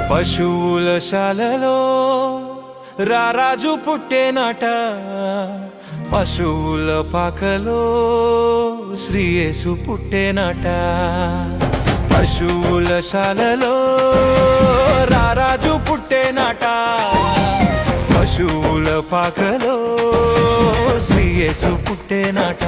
పశువుల శాలలో రారాజు పుట్టేనాట, పశువుల పాకలో శ్రీయేసు పుట్టేనాట. పశువుల శాలలో రారాజు పుట్టేనాట, పశువుల పాకలో శ్రీయేసు పుట్టేనాట.